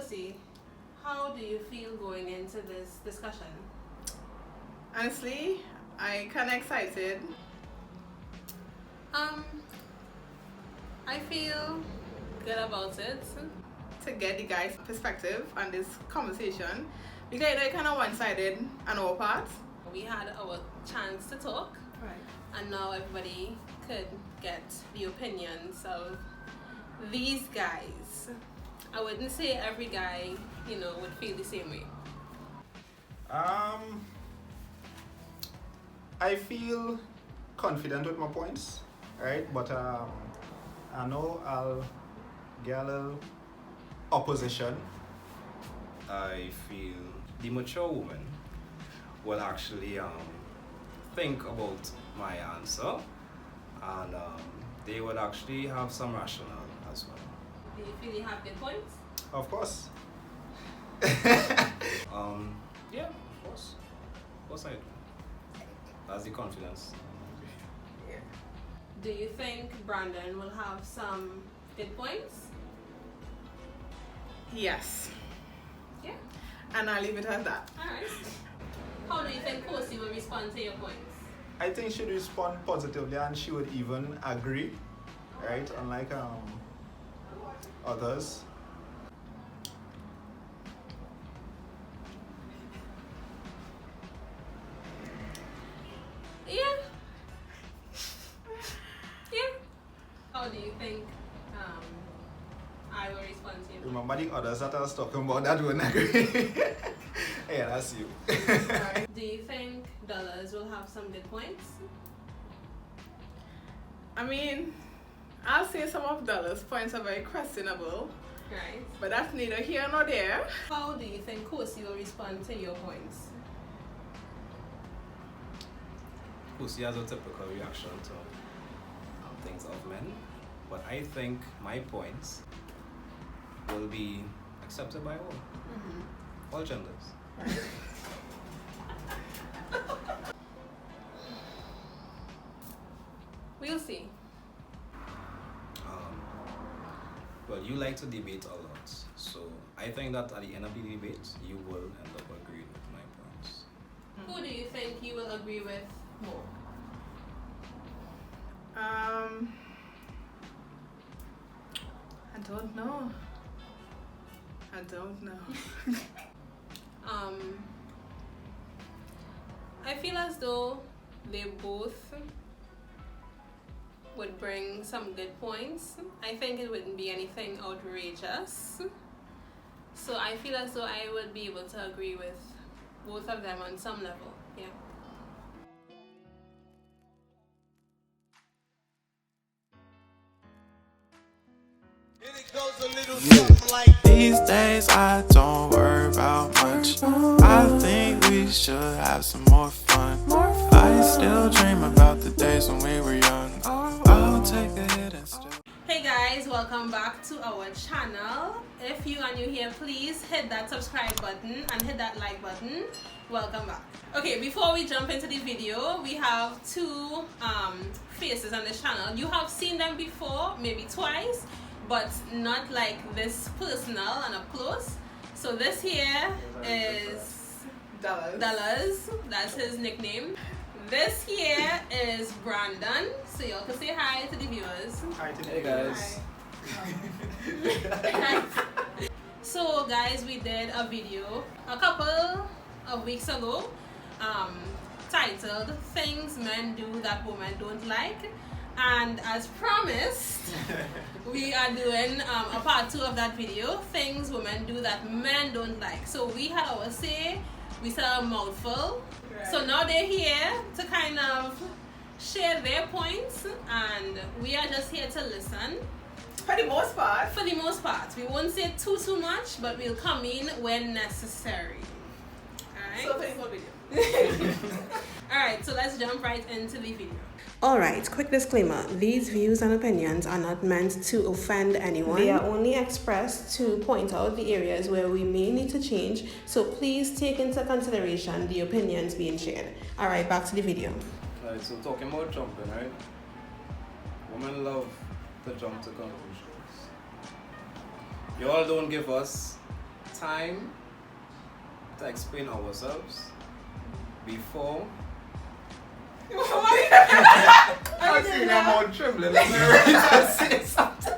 Kosey, how do you feel going into this discussion? Honestly, I kind of excited. I feel good about it. To get the guys' perspective on this conversation, because they're kind of one-sided on our part. We had our chance to talk, Right. and now everybody could get the opinions of these guys. I wouldn't say every guy, would feel the same way. I feel confident with my points, right? But I know I'll get a little opposition. I feel the mature woman will actually think about my answer, and they would actually have some rationale as well. Do you feel you have good points? Of course. Yeah, of course. Of course I do. That's the confidence. Do you think Brandon will have some good points? Yes. Yeah. And I'll leave it at that. Alright. How do you think Kosey will respond to your points? I think she'd respond positively and she would even agree, right? Unlike others. Yeah. Yeah. How do you think I will respond to you? Remember the others that I was talking about that wouldn't agree. Yeah, that's you. Do you think Dollars will have some good points? I mean, I'll say some of Dollars' points are very questionable, Right. but that's neither here nor there. How do you think Kosey will respond to your points? Kosey has a typical reaction to things of men, but I think my points will be accepted by all genders. We'll see. Well, you like to debate a lot, so I think that at the end of the debate, you will end up agreeing with my points. Who do you think you will agree with more? I don't know. I feel as though they both would bring some good points. I think it wouldn't be anything outrageous. So I feel as though I would be able to agree with both of them on some level. Yeah. These days I don't worry about much. I think we should have some more fun. I still dream about the days when we were young. I'll take a hit and still. Hey guys, welcome back to our channel. If you are new here, please hit that subscribe button and hit that like button. Welcome back. Okay, before we jump into the video, we have two faces on this channel. You have seen them before, maybe twice, but not like this personal and up close. So this here is Dollars. That's his nickname. This here is Brandon. So y'all can say hi to the viewers. Hi to Hey guys. So guys, we did a video a couple of weeks ago titled Things Men Do That Women Don't Like, and as promised we are doing a part 2 of that video, Things Women Do That Men Don't Like. So we had our say, we said a mouthful. Right. So now they're here to kind of share their points, and we are just here to listen. For the most part. For the most part. We won't say too much, but we'll come in when necessary. Alright? So for the whole video. Alright, so let's jump right into the video. Alright, quick disclaimer. These views and opinions are not meant to offend anyone. They are only expressed to point out the areas where we may need to change, so please take into consideration the opinions being shared. Alright, back to the video. Alright, so talking about jumping, right? Women love to jump to conclusions. You all don't give us time to explain ourselves before. I see them all trembling. I'm ready to say something.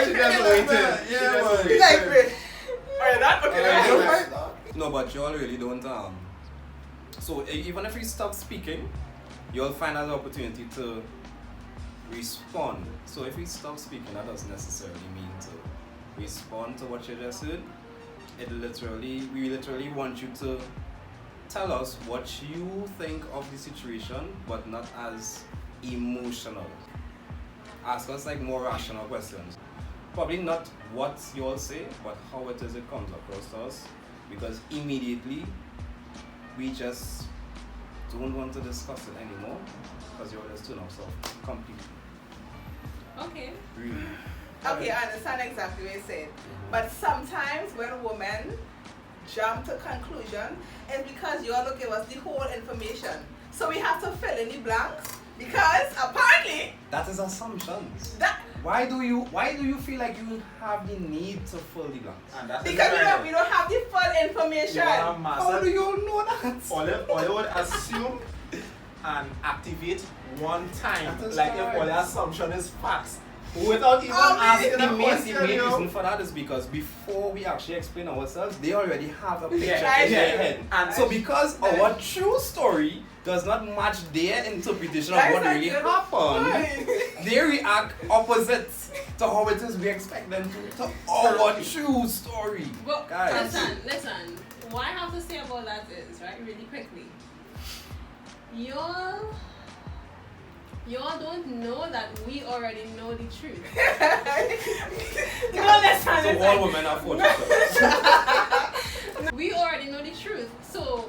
She just waited. Yeah, He's like, wait. Alright, that okay. No, but y'all really don't. So even if we stop speaking, you'll find an opportunity to respond. So if we stop speaking, that doesn't necessarily mean to respond to what you just said. We literally want you to tell us what you think of the situation, but not as emotional. Ask us like more rational questions. Probably not what you all say, but how it is it comes across to us. Because immediately we just don't want to discuss it anymore because you're just tune off so completely. Okay. Really. Okay, I understand exactly what you said. But sometimes when women jump to conclusion, it's because you all don't give us the whole information. So we have to fill in the blanks because apparently That is assumptions. that Why do you feel like you have the need to fill the blanks? And that's because we don't have the full information. How do you all know that? All you would assume and activate one time. That is Like if right. all the assumption is facts. Without even asking The a main question, you know? reason for that is because before we actually explain ourselves, they already have a picture Yeah, in their head. And So because our true story does not match their interpretation of That is what a really good happened, point. they react opposite to how it is we expect them to our true story. But Guys. listen. What I have to say about that is, right, really quickly. Y'all don't know that we already know the truth. No, listen, So all women are fortunate. We already know the truth. So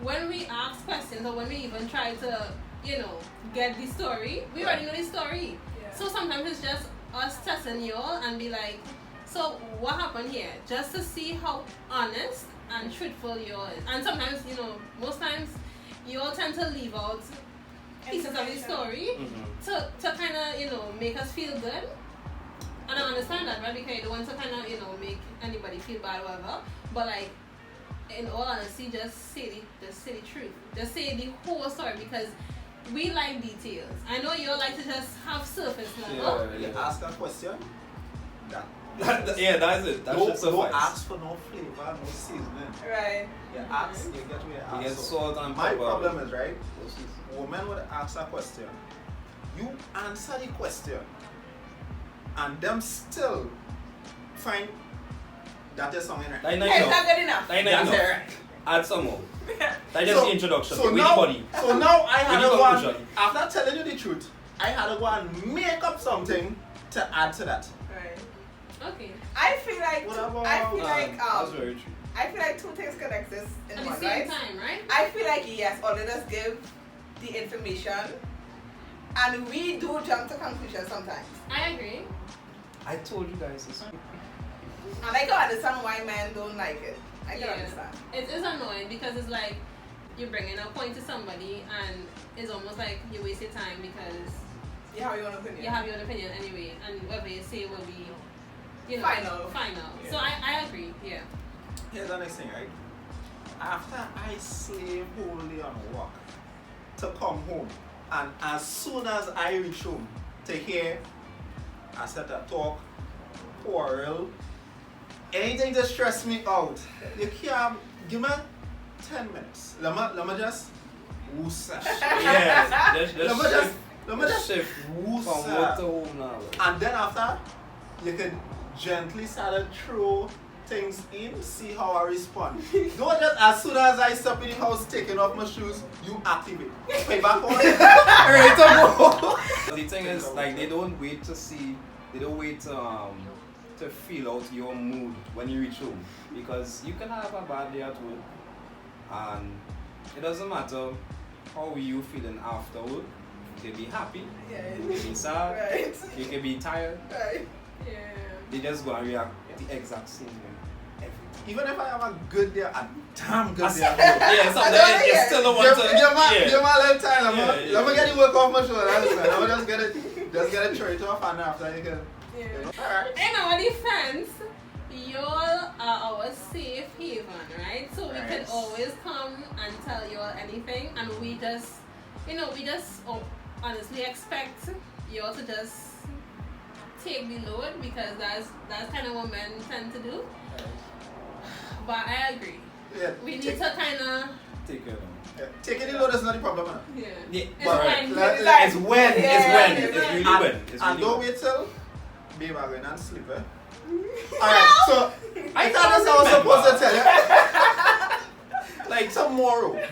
when we ask questions or when we even try to, get the story, we already know the story. Yeah. So sometimes it's just us testing y'all and be like, so what happened here? Just to see how honest and truthful y'all is. And sometimes, most times y'all tend to leave out pieces of the story to kind of, make us feel good. And I understand that, right? Because you don't want to kind of, make anybody feel bad or whatever. But like, in all honesty, just say the truth. Just say the whole story because we like details. I know you all like to just have surface level. You ask a question. Yeah, that's it. That should Don't suffice. ask for no flavor, no seasoning. Right. You ask, you get what you You ask. get for. salt and My pepper. problem is, right, women would ask a question, you answer the question, and them still find that is something right. That ain't Hey, it's not enough. good enough. That ain't That's enough. it, right. Add some more. That's just the introduction. So With now, the body. so now I had With to the go and, conclusion. after telling you the truth, I had to go and make up something to add to that. Right. Okay. I feel like That's very true. I feel like two things can exist in At the one, same right? time, right? I feel like yes, or let us give the information, and we do jump to conclusions sometimes. I agree. I told you guys this. And I can understand why men don't like it. I can understand. It is annoying because it's like you're bringing a point to somebody and it's almost like you waste your time because You have your own opinion. you have your own opinion anyway and whatever you say will be, Final. Yeah. So I agree, yeah. Here's the next thing, right? After I slave wholly on work to come home, and as soon as I reach home to hear I set a talk, quarrel, anything to stress me out, you can't give me 10 minutes. Let me just woosah. Yeah, Let me just shift from woosah. work to home now. And then after, you can gently start to throw things in, see how I respond. Don't just as soon as I step in the house taking off my shoes, you activate. Pay back on. Ready to go. The thing is, like, they don't wait to feel out your mood when you reach home. Because you can have a bad day at work and it doesn't matter how you feeling afterward. You can be happy, Yeah. you can be sad, Right. you can be tired. Right. Yeah. They just go and react the exact same way. Even if I have a good day, a damn good day. Yeah, sometimes you still don't want to. Give my little time. Let me Yeah. get the work off my shoulder. Let me just get it straight off, and after you can. Yeah. Alright. In our defense, y'all are our safe haven, right? So we Right. can always come and tell y'all anything, and we just, honestly expect y'all to just take the load, because that's kind of what men tend to do. But I agree. Yeah, We need to kind of, Take it on. taking the load is not the problem, man. yeah. Yeah, It's but when- it's Like- when, Yeah, it's when, it's it's really and, when. It's and really don't when. wait till babe are going and sleep, eh? Alright, so I thought that's how I was supposed to tell you. Like tomorrow.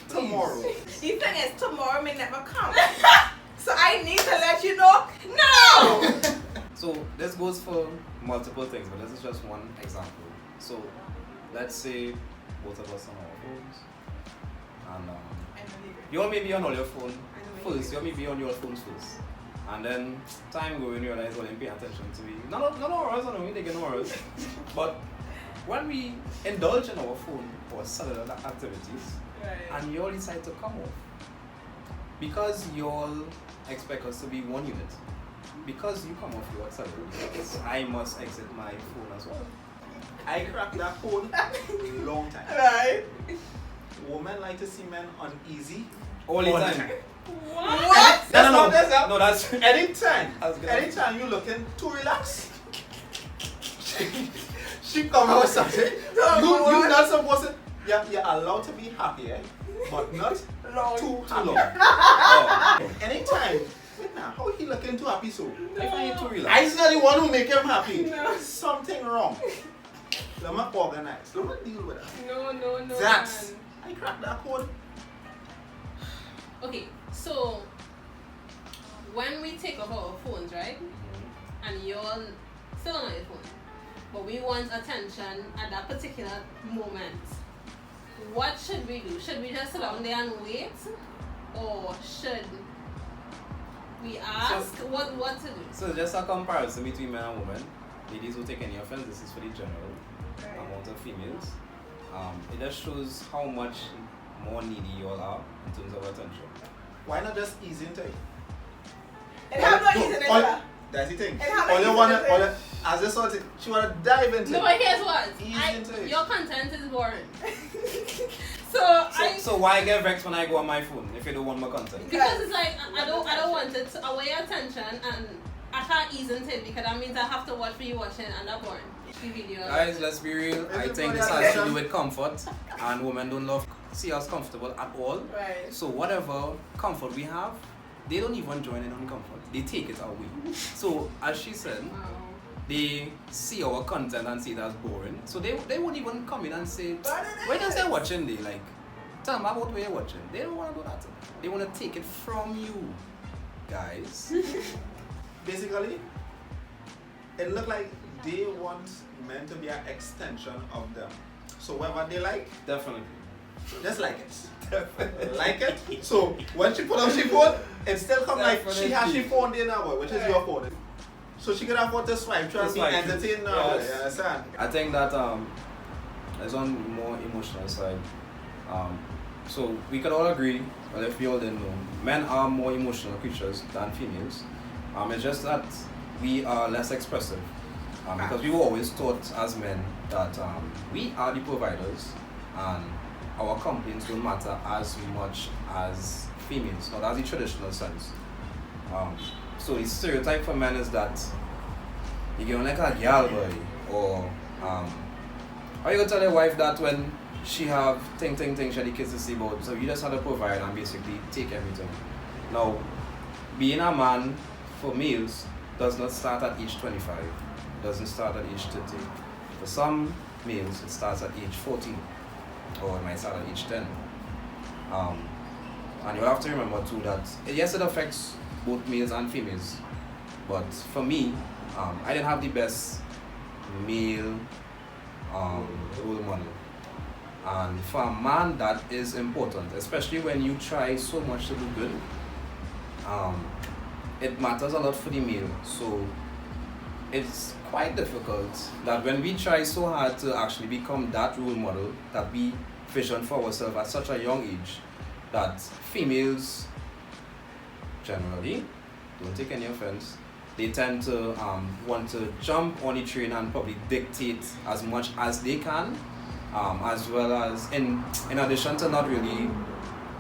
Tomorrow. The thing is, tomorrow may never come. So I need to let you know. No! So this goes for multiple things, but this is just one example. So let's say both of us on our phones, and you all may be on all your phone first. You may be on your phones first, and then time go, and you realize, well, I'm paying attention to me. Not all us, I don't mean they ignore us, but when we indulge in our phone or cellular activities, and you all decide to come off, because you all expect us to be one unit, because you come off your cellular device, I must exit my phone as well. I cracked that code long time. Right? Women like to see men uneasy. All the time. What? That's No, not this up. no, that's Anytime, I was gonna- anytime you looking too relaxed, she come out with something. You not supposed to. You're allowed to be happy, eh? But not too happy. long. Oh, Anytime. Wait now, how he looking too happy so? I find it too relaxed. I's not the one who make him happy. No. Something wrong. Let me organize. Let me deal with that. No. That's. man. I cracked that code. Okay, so when we take off our phones, right? And you're still on your phone, but we want attention at that particular moment. What should we do? Should we just sit down there and wait, or should we ask what to do? So just a comparison between men and women. Ladies who take any offense, this is for the general amount of females. It just shows how much more needy you all are in terms of attention. Why not just ease into it? And have no easing it. all- That's the thing. And how All you easy wanna, is it? all you, as this sort of, she wanna dive into No, it. but here's what. Ease into it. Your content is boring. So why get vexed when I go on my phone if you don't want my content? Because it's like I don't want it to away attention, and I can't ease into it because that means I have to watch what you're watching, and that's boring. The video. Guys, let's be real. I think this has to do with comfort, and women don't love see us comfortable at all. Right. So whatever comfort we have, they don't even join in on comfort. They take it away. So as she said, Wow. they see our content and see it as boring. So they won't even come in and say, But it why does they is. watching? They like, tell them about what you're watching. They don't want to do that. They want to take it from you, guys. Basically, it look like they want men to be an extension of them. So whatever they like, Definitely. just like it. Like it. So when she put on she phone, it still come like she has she phone there now, which is your phone. So she can afford to swipe, try to be Swipe. entertained now. Yes. You understand? I think that there's one more emotional side. So we could all agree, well, if we all didn't know, men are more emotional creatures than females. It's just that we are less expressive. Because we were always taught as men that we are the providers and our complaints don't matter as much as females, not as the traditional sense. So the stereotype for men is that you get on like a girl boy, or are you gonna tell your wife that when she have thing she had the kids to see about, so you just have to provide and basically take everything. Now, being a man for males does not start at age 25, doesn't start at age 30. For some males, it starts at age 14, or it might start at age 10. And you have to remember too that yes, it affects both males and females, but for me, I didn't have the best male role model. And for a man, that is important, especially when you try so much to do good. It matters a lot for the male. So it's quite difficult that when we try so hard to actually become that role model that we vision for ourselves at such a young age, that females generally, don't take any offense, they tend to want to jump on the train and probably dictate as much as they can, as well as in addition to not really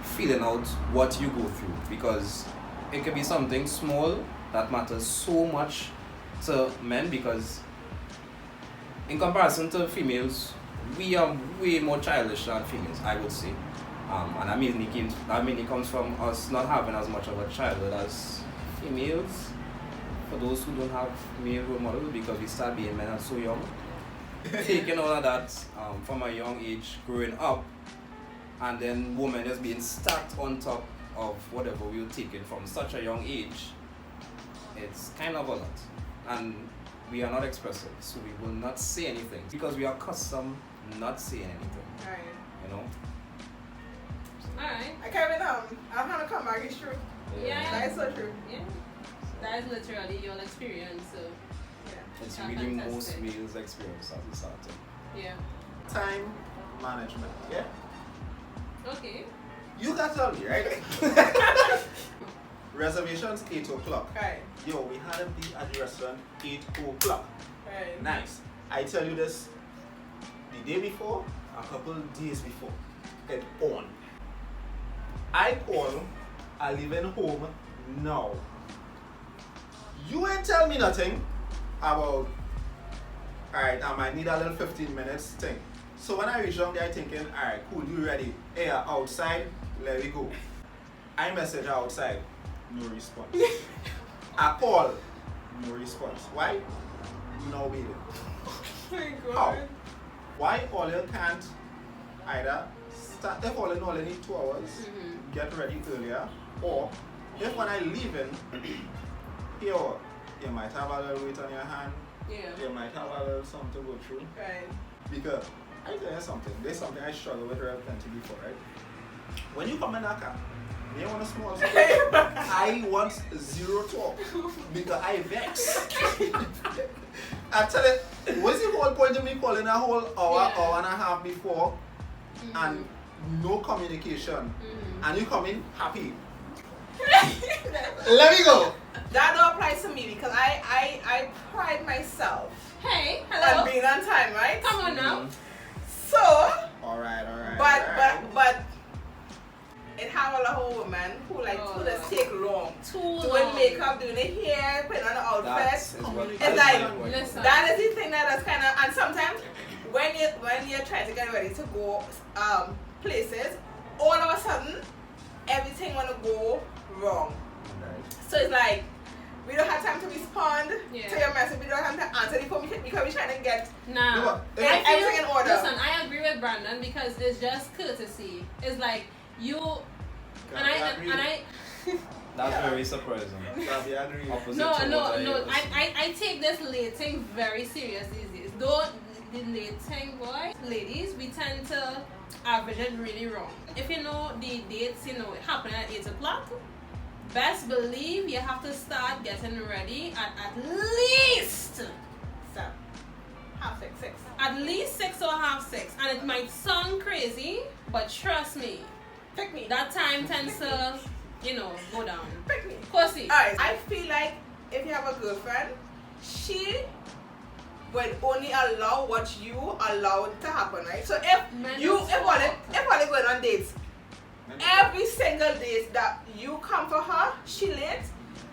feeling out what you go through, because it could be something small that matters so much to men, because in comparison to females, we are way more childish than females, I would say. And that mainly comes from us not having as much of a childhood as females. For those who don't have male role models, because we start being men at so young. Taking all of that from a young age, growing up, and then women just being stacked on top of whatever we were taking from such a young age, it's kind of a lot. And we are not expressive, so we will not say anything because we are accustomed not saying anything. Right. You know? Alright. I can't even, I'm gonna come back, it's true. Yeah. That is so true. Yeah. That is literally your experience, so Yeah. It's Yeah, really most fantastic. males' experience as we started. yeah. Time management. Yeah? Okay. You can tell me, right? Reservations 8 o'clock. Right. Yo, we had to be at the restaurant 8 o'clock. Right. Nice. I tell you this, the day before, a couple days before, it on. I call, I leaving home now. You ain't tell me nothing about, alright, I might need a little 15 minutes thing. So when I reach down there, I thinking, alright, cool, you ready? Hey, outside, let me go. I message her outside, no response. I call, no response. Why? You now waiting. Oh my God. How? Why all you can't either start, if all in all you need 2 hours, get ready earlier, or if when I leaving, here, you might have a little weight on your hand, Yeah. you might have a little something to go through. Right. Because I tell you something, there's something I struggle with plenty before, right? When you come in that car, me want a small space. I want zero talk because I vex. I tell you, what's the whole point of me calling a whole hour, hour and a half before, and no communication, and you come in happy? Let me go. That don't apply to me because I pride myself Hey, hello. on being on time, right? Come on now. So, Alright. but it have a lot of women who like to just take long. Too Doing long. makeup, doing the hair, putting on the outfit. It's like, Listen. That is the thing that is kind of, and sometimes when you're trying to get ready to go places, all of a sudden everything wanna go wrong. So it's like we don't have time to respond to your message. We don't have time to answer the phone because we're trying to get Nah. everything in order. Listen, I agree with Brandon because it's just courtesy. It's like you and I That's very surprising. Gabby, I agree. Opposite No. to what was. I take this late thing very serious these days. Though the late thing, boy, ladies, we tend to average it really wrong. If you know the dates, happen at 8 o'clock, best believe you have to start getting ready at least So, half 6. at least 6 or half 6. And it might sound crazy, but trust me, Pick me. that time tends to, go down. Pick me. Kosey. Alright, I feel like if you have a girlfriend, she would only allow what you allowed to happen, right? So if Wally going on dates, every single date that you come for her, she late,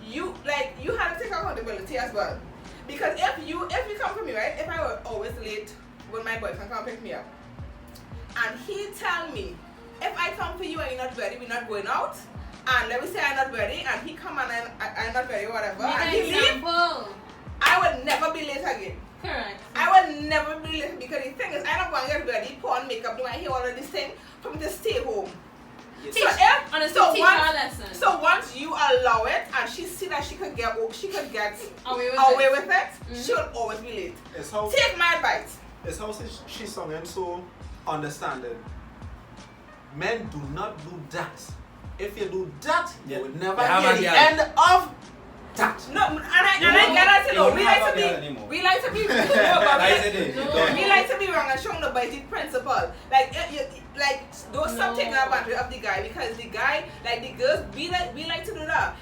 you have to take accountability as well. Because if you come for me, right? If I were always late when my boyfriend come pick me up, and he tell me, if I come for you and you're not ready, we're not going out. And let me say I'm not ready, and he come and I'm not ready, whatever, and he leave, I would never be late again. Correct. I would never be late because the thing is, I'm not going to get ready, put on makeup, do I hear all of this thing for me to stay home. Teach her a lesson. So once you allow it, and she see that she could get away with it, she will always be late. Take my advice. It's how she's sounding so understanding. Men do not do that. If you do that, you will never hear the end of that. No, and I get it. We like to be we like to be wrong and showing the basic principle. Like don't stop taking advantage of the guy, because the guy, like the girls, we like to do that.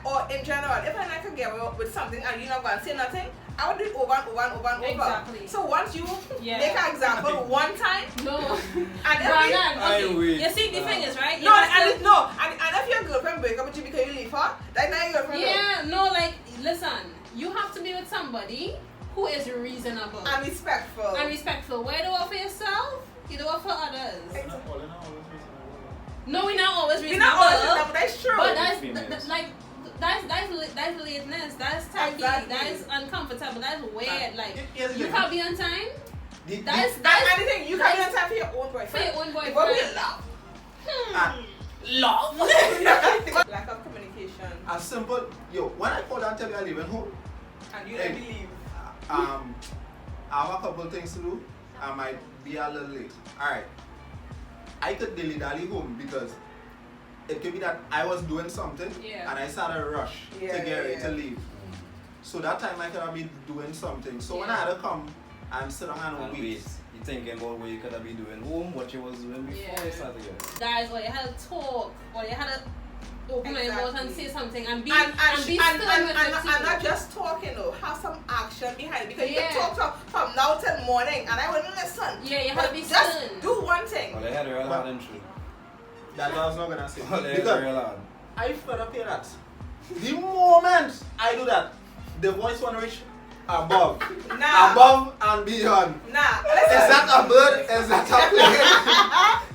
Or in general, if I like to get with something and you're not going to say nothing, I would do it over and over and over and over. Exactly. So once you make an example one time, no, and you see the thing is right. And if your girlfriend break up with you because you leave her, that's not your girlfriend. Yeah, no, like listen, you have to be with somebody who is reasonable and respectful. Where do it for yourself? You do it for others. Exactly. No, we're not always reasonable. We're not always reasonable, that's true. But that's lateness, that's tacky, that's uncomfortable, that's weird. Like you can't be on time. That's anything. You can't be on time for your own boyfriend. For your own boyfriend. What we love. Love. Lack of communication. As simple, when I call and tell you I'm leaving home, And you let me leave. I have a couple things to do. I might be a little late. Alright. I could dilly-dally home because it could be that I was doing something and I started a rush to get ready to leave. So that time I could have been doing something. So when I had to come and sit down and wait. You thinking about what you could have been doing home, what you was doing before you started here. Guys, or you had to talk, or you had to open your mouth and say something and be and not not just talking though, have some action behind it, because you can talk from now till morning and I wouldn't listen. Yeah, you have to be just stern. do one thing. Well, they had real hard and true. That I was not gonna say. Well, they had Because real hard. I fed up here that. The moment I do that, the voice will reach above. Above and beyond. Is that a bird? Is that a plane?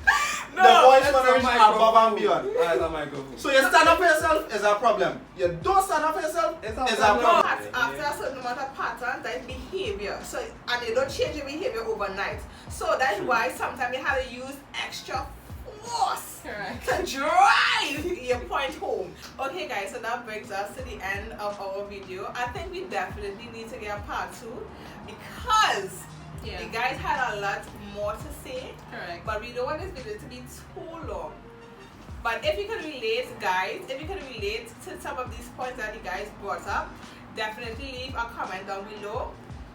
The voice will reach above and beyond. That's a microphone. So you stand up for yourself is a problem. You don't stand up for yourself is a problem. After a certain amount of pattern, that is behavior. So and you don't change your behavior overnight. So that's why sometimes you have to use extra force to drive your point home. Okay guys, so that brings us to the end of our video. I think we definitely need to get a part 2 because the guys had a lot more to say. Correct. But we don't want this video to be too long. But if you can relate, guys, if you can relate to some of these points that the guys brought up, definitely leave a comment down below.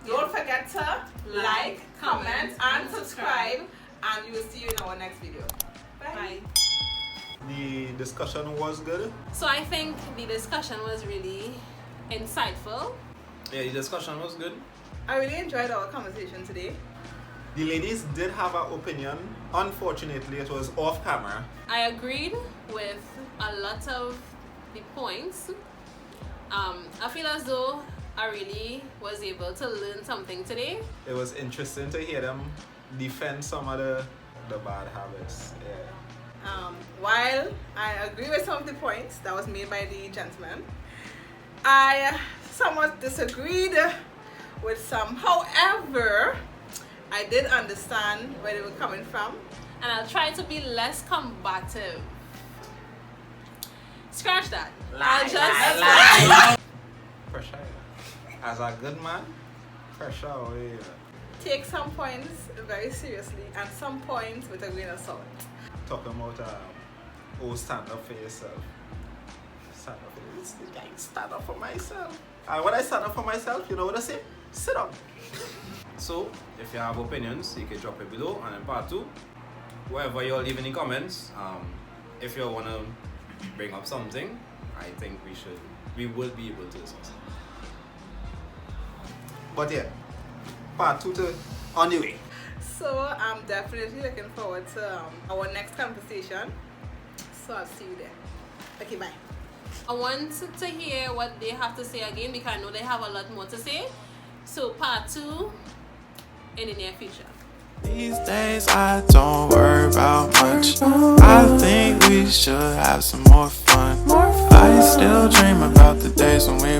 Don't forget to like, comment, and subscribe. And we will see you in our next video. Bye. The discussion was good. So I think the discussion was really insightful. Yeah, the discussion was good. I really enjoyed our conversation today. The ladies did have an opinion. Unfortunately, it was off camera. I agreed with a lot of the points. I feel as though I really was able to learn something today. It was interesting to hear them defend some of the bad habits. While I agree with some of the points that was made by the gentleman, I somewhat disagreed with some. However, I did understand where they were coming from, and I'll try to be less combative. Scratch that. Pressure. As a good man, pressure away. Take some points very seriously and some points with a grain of salt. Talking about stand up for yourself. Stand up for yourself. Stand up for myself. And when I stand up for myself, you know what I say? Sit up. So, if you have opinions, you can drop it below. And in part 2, whatever you all leave in the comments, if you want to bring up something, I think we will be able to discuss it. But yeah, part 2 on the way. So I'm definitely looking forward to our next conversation. So I'll see you there. Okay, bye. I want to hear what they have to say again because I know they have a lot more to say. So part 2 in the near future. These days I don't worry about much. I think we should have some more fun. I still dream about the days when we